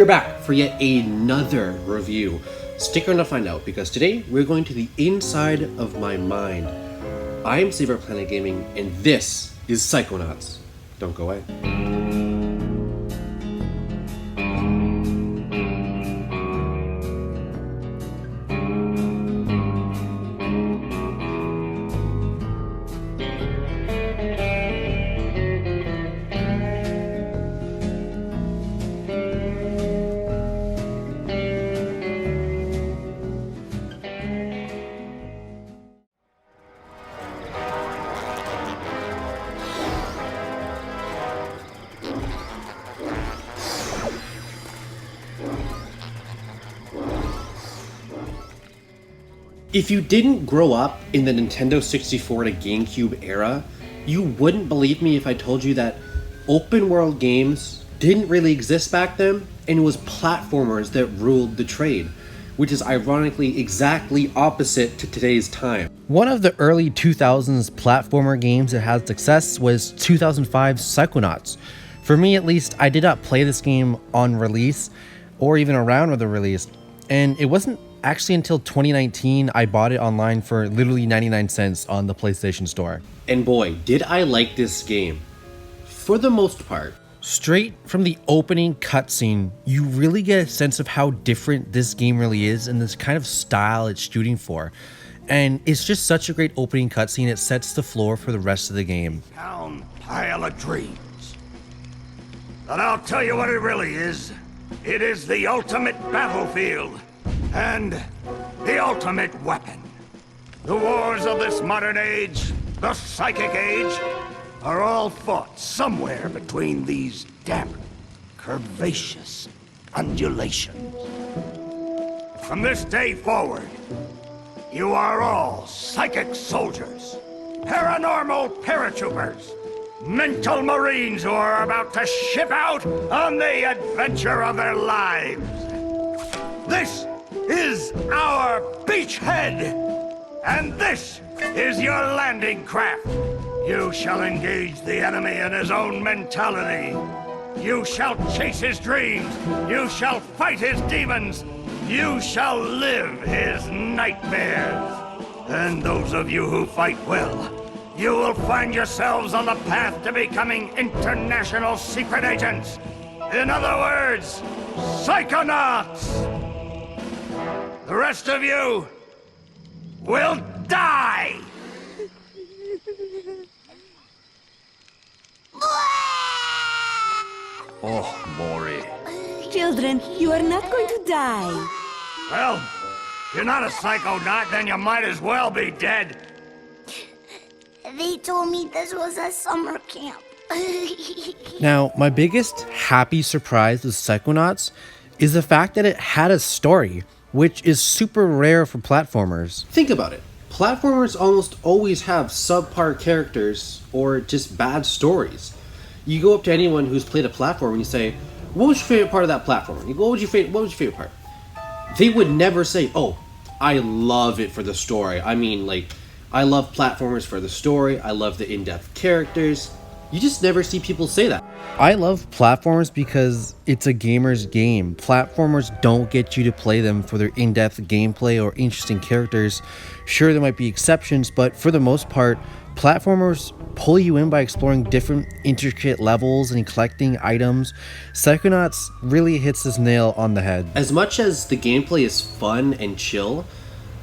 you're back for yet another review. Stick around to find out, because today we're going to the inside of my mind. I am Saver Planet Gaming, and this is Psychonauts. Don't go away. If you didn't grow up in the Nintendo 64 to GameCube era, you wouldn't believe me if I told you that open world games didn't really exist back then, and it was platformers that ruled the trade, which is ironically exactly opposite to today's time. One of the early 2000s platformer games that had success was 2005's Psychonauts. For me at least, I did not play this game on release or even around the release, and it wasn't actually until 2019 I bought it online for literally 99 cents on the PlayStation Store. And boy, did I like this game. For the most part. Straight from the opening cutscene, you really get a sense of how different this game really is and this kind of style it's shooting for. And it's just such a great opening cutscene, it sets the floor for the rest of the game. Town pile of dreams. But I'll tell you what it really is. It is the ultimate battlefield. And the ultimate weapon. The wars of this modern age, the psychic age, are all fought somewhere between these damp, curvaceous undulations. From this day forward, you are all psychic soldiers, paranormal paratroopers, mental marines who are about to ship out on the adventure of their lives. This is our beachhead, and this is your landing craft. You shall engage the enemy in his own mentality. You shall chase his dreams. You shall fight his demons. You shall live his nightmares. And those of you who fight well, you will find yourselves on the path to becoming international secret agents. In other words, Psychonauts! The rest of you will die! Oh, Maury. Children, you are not going to die. Well, if you're not a psychonaut, then you might as well be dead. They told me this was a summer camp. Now, my biggest happy surprise with Psychonauts is the fact that it had a story, which is super rare for platformers. Think about it. Platformers almost always have subpar characters or just bad stories. You go up to anyone who's played a platform and you say, what was your favorite part of that platform? You go, what was your favorite part? They would never say, oh, I love it for the story. I mean, like, I love platformers for the story. I love the in-depth characters. You just never see people say that. I love platformers because it's a gamer's game. Platformers don't get you to play them for their in-depth gameplay or interesting characters. Sure, there might be exceptions, but for the most part, platformers pull you in by exploring different intricate levels and collecting items. Psychonauts really hits this nail on the head. As much as the gameplay is fun and chill,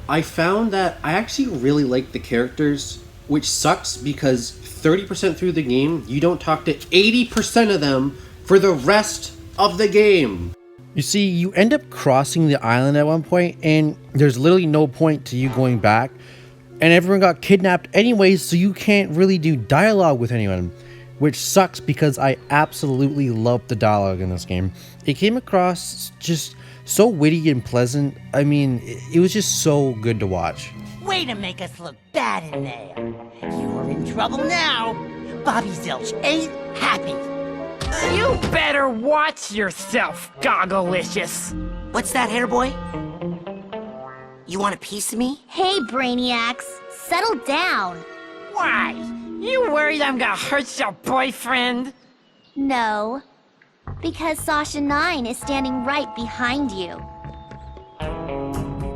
I found that I actually really like the characters, which sucks because 30% through the game, you don't talk to 80% of them for the rest of the game. You see, you end up crossing the island at one point, and there's literally no point to you going back, and everyone got kidnapped anyways, so you can't really do dialogue with anyone, which sucks because I absolutely loved the dialogue in this game. It came across just so witty and pleasant. I mean, it was just so good to watch. Way to make us look bad in there. You are in trouble now. Bobby Zilch ain't happy. You better watch yourself, Gogglelicious. What's that, hair boy? You want a piece of me? Hey, Brainiacs, settle down. Why? You worried I'm gonna hurt your boyfriend? No, Because Sasha 9 is standing right behind you.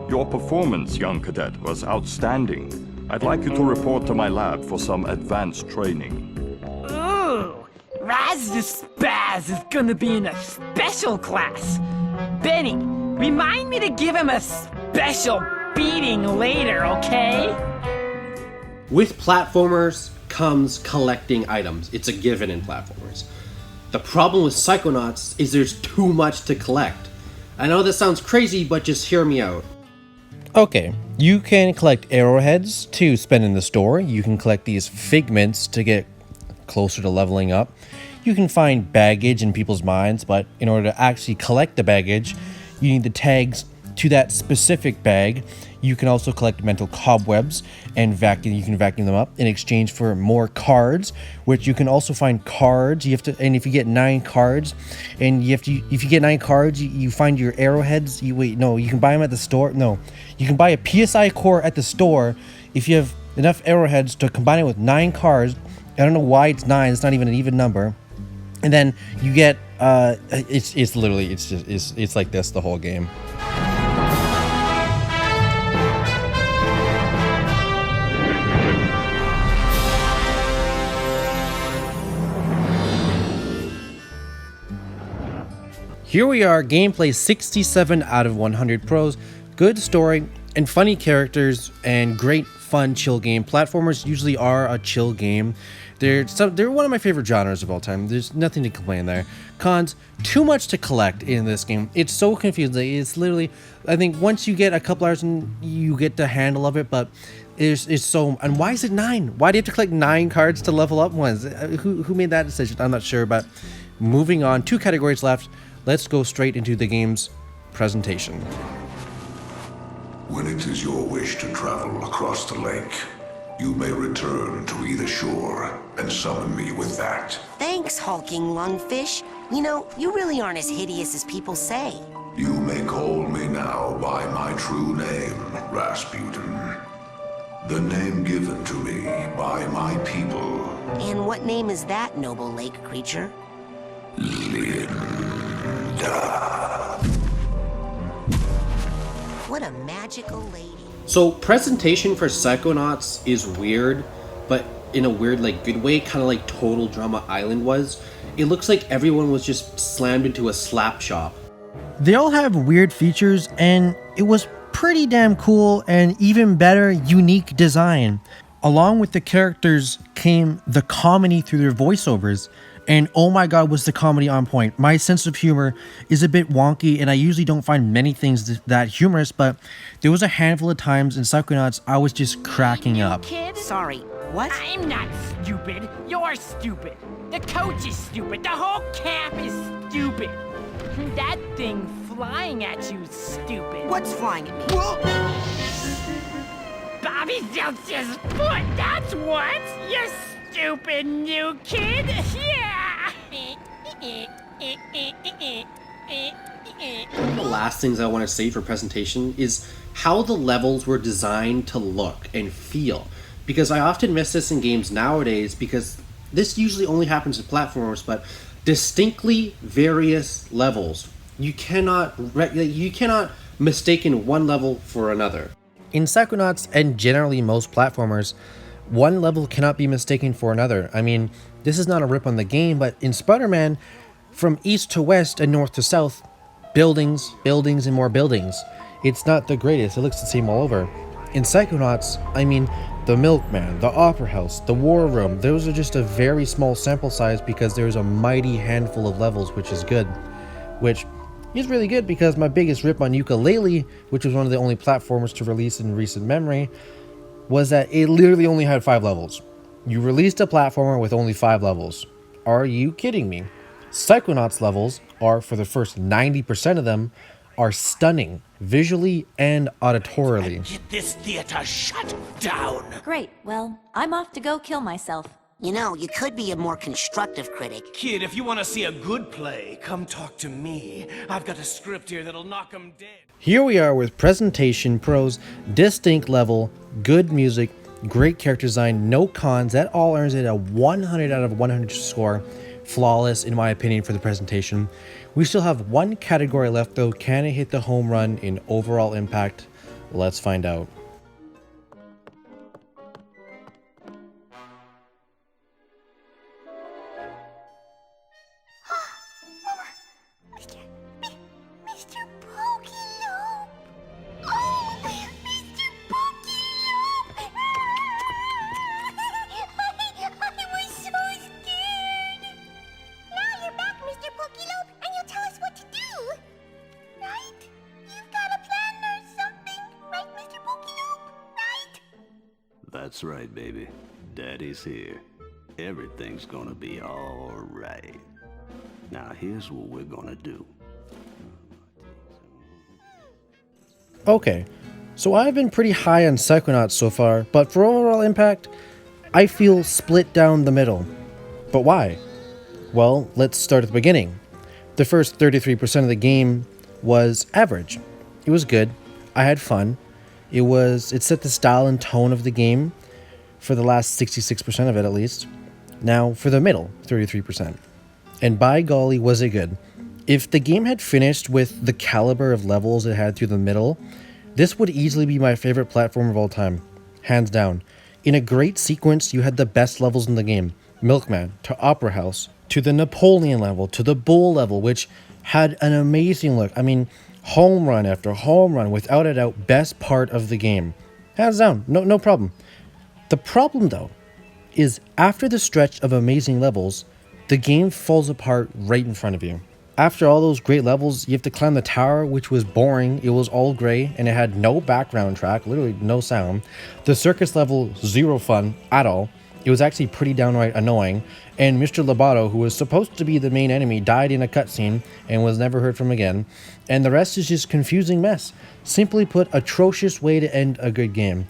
Your performance, young cadet, was outstanding. I'd like you to report to my lab for some advanced training. Ooh, Raz the Spaz is gonna be in a special class. Benny, remind me to give him a special beating later, okay? With platformers comes collecting items. It's a given in platformers. The problem with Psychonauts is there's too much to collect. I know this sounds crazy, but just hear me out. Okay, you can collect arrowheads to spend in the store. You can collect these figments to get closer to leveling up. You can find baggage in people's minds, but in order to actually collect the baggage, you need the tags to that specific bag. You can also collect mental cobwebs and vacuum. You can vacuum them up in exchange for more cards, which you can also find cards. You have to, and if you get 9 cards, and if you get 9 cards, you find your arrowheads. You can buy them at the store. No, you can buy a PSI core at the store if you have enough arrowheads to combine it with 9 cards. I don't know why it's 9. It's not even an even number. And then you get it's literally it's like this the whole game. Here we are, gameplay 67 out of 100 pros, good story, and funny characters, and great fun chill game. Platformers usually are a chill game. They're one of my favorite genres of all time. There's nothing to complain there. Cons, too much to collect in this game. It's so confusing. It's literally, I think once you get a couple hours and you get the handle of it, but it's so, and why is it 9? Why do you have to collect 9 cards to level up ones? Who made that decision? I'm not sure, but moving on, 2 categories left. Let's go straight into the game's presentation. When it is your wish to travel across the lake, you may return to either shore and summon me with that. Thanks, hulking lungfish. You know, you really aren't as hideous as people say. You may call me now by my true name, Rasputin. The name given to me by my people. And what name is that, noble lake creature? What a magical lady. So presentation for Psychonauts is weird, but in a weird, like, good way, kind of like Total Drama Island was. It looks like everyone was just slammed into a slap shop. They all have weird features, and it was pretty damn cool, and even better, unique design. Along with the characters came the comedy through their voiceovers. And oh my god, was the comedy on point. My sense of humor is a bit wonky, and I usually don't find many things that humorous, but there was a handful of times in Psychonauts I was just cracking up. Kid? Sorry, what? I'm not stupid. You're stupid. The coach is stupid. The whole camp is stupid. That thing flying at you is stupid. What's flying at me? Bobby Zelch's foot, that's what! You stupid new kid! Yeah! One of the last things I want to say for presentation is how the levels were designed to look and feel. Because I often miss this in games nowadays, because this usually only happens in platformers, but distinctly various levels. You cannot mistake one level for another. In Psychonauts and generally most platformers, one level cannot be mistaken for another. I mean, this is not a rip on the game, but in Spider-Man, from east to west and north to south, buildings, buildings, and more buildings. It's not the greatest. It looks the same all over. In Psychonauts, I mean, the Milkman, the Opera House, the War Room, those are just a very small sample size because there's a mighty handful of levels, which is good. Which is really good because my biggest rip on Yooka-Laylee, which was one of the only platformers to release in recent memory, was that it literally only had 5 levels. You released a platformer with only 5 levels. Are you kidding me? Psychonauts levels are, for the first 90% of them, are stunning, visually and auditorily. Get this theater shut down! Great, well, I'm off to go kill myself. You know, you could be a more constructive critic. Kid, if you want to see a good play, come talk to me. I've got a script here that'll knock 'em dead. Here we are with presentation pros, distinct level, good music, great character design, no cons. That all earns it a 100 out of 100 score. flawless in my opinion for the presentation. We still have one category left though. Can it hit the home run in overall impact? Let's find out. Mr. Pookeylooop! Oh, Mr. Pookeylooop! I was so scared! Now you're back, Mr. Pookeylooop, and you'll tell us what to do! Right? You've got a plan or something, right, Mr. Pookeylooop? Right? That's right, baby. Daddy's here. Everything's gonna be alright. Now here's what we're gonna do. Okay, so I've been pretty high on Psychonauts so far, but for overall impact, I feel split down the middle. But why? Well, let's start at the beginning. The first 33% of the game was average. It was good. I had fun. It set the style and tone of the game for the last 66% of it at least. Now for the middle 33%. And by golly was it good. If the game had finished with the caliber of levels it had through the middle, this would easily be my favorite platform of all time. Hands down. In a great sequence, you had the best levels in the game. Milkman, to Opera House, to the Napoleon level, to the Bull level, which had an amazing look. I mean, home run after home run, without a doubt, best part of the game. Hands down, no problem. The problem, though, is after the stretch of amazing levels, the game falls apart right in front of you. After all those great levels, you have to climb the tower, which was boring. It was all gray, and it had no background track, literally no sound. The circus level, zero fun at all. It was actually pretty downright annoying. And Mr. Lobato, who was supposed to be the main enemy, died in a cutscene and was never heard from again. And the rest is just confusing mess. Simply put, atrocious way to end a good game.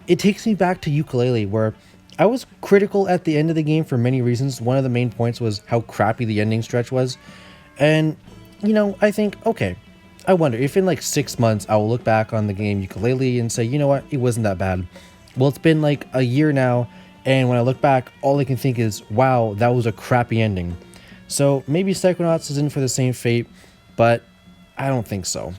It takes me back to Yooka-Laylee, where I was critical at the end of the game for many reasons. One of the main points was how crappy the ending stretch was. And, you know, I think, okay, I wonder if in like 6 months I will look back on the game Yooka-Laylee and say, you know what, it wasn't that bad. Well, it's been like a year now, and when I look back, all I can think is, wow, that was a crappy ending. So maybe Psychonauts is in for the same fate, but I don't think so.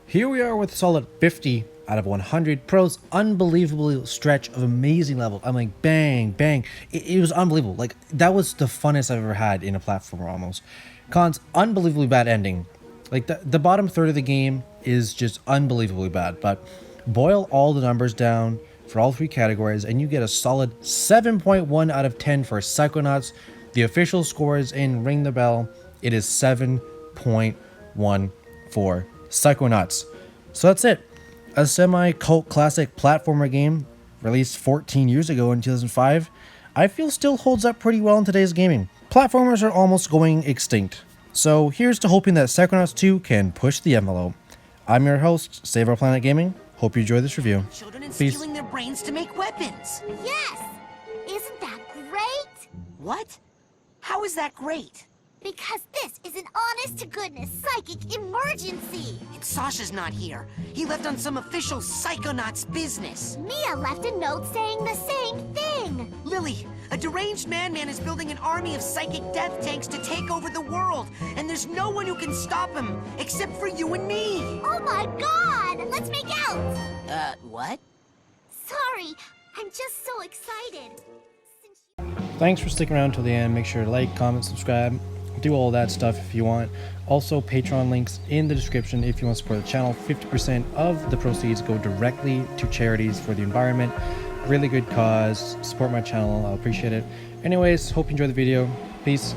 Here we are with a solid 50 out of 100. Pros, unbelievable stretch of amazing level. I'm like, bang, bang. It was unbelievable. Like, that was the funnest I've ever had in a platformer almost. Cons, unbelievably bad ending. Like, the bottom third of the game is just unbelievably bad. But boil all the numbers down for all three categories, and you get a solid 7.1 out of 10 for Psychonauts. The official scores in Ring the Bell, it is 7.1 for Psychonauts. So that's it. A semi-cult classic platformer game released 14 years ago in 2005, I feel still holds up pretty well in today's gaming. Platformers are almost going extinct. So here's to hoping that Psychonauts 2 can push the envelope. I'm your host, Save Our Planet Gaming. Hope you enjoyed this review. Children and Peace. stealing their brains to make weapons. Yes! Isn't that great? What? How is that great? Because this is an honest-to-goodness psychic emergency! And Sasha's not here. He left on some official Psychonauts business. Mia left a note saying the same thing! Lily, a deranged madman is building an army of psychic death tanks to take over the world, and there's no one who can stop him, except for you and me! Oh my god! Let's make out! What? Sorry, I'm just so excited. Thanks for sticking around till the end. Make sure to like, comment, subscribe. Do all that stuff if you want. Also, Patreon links in the description if you want to support the channel. 50% of the proceeds go directly to charities for the environment. Really good cause. Support my channel. I'll appreciate it. Anyways, hope you enjoyed the video. Peace.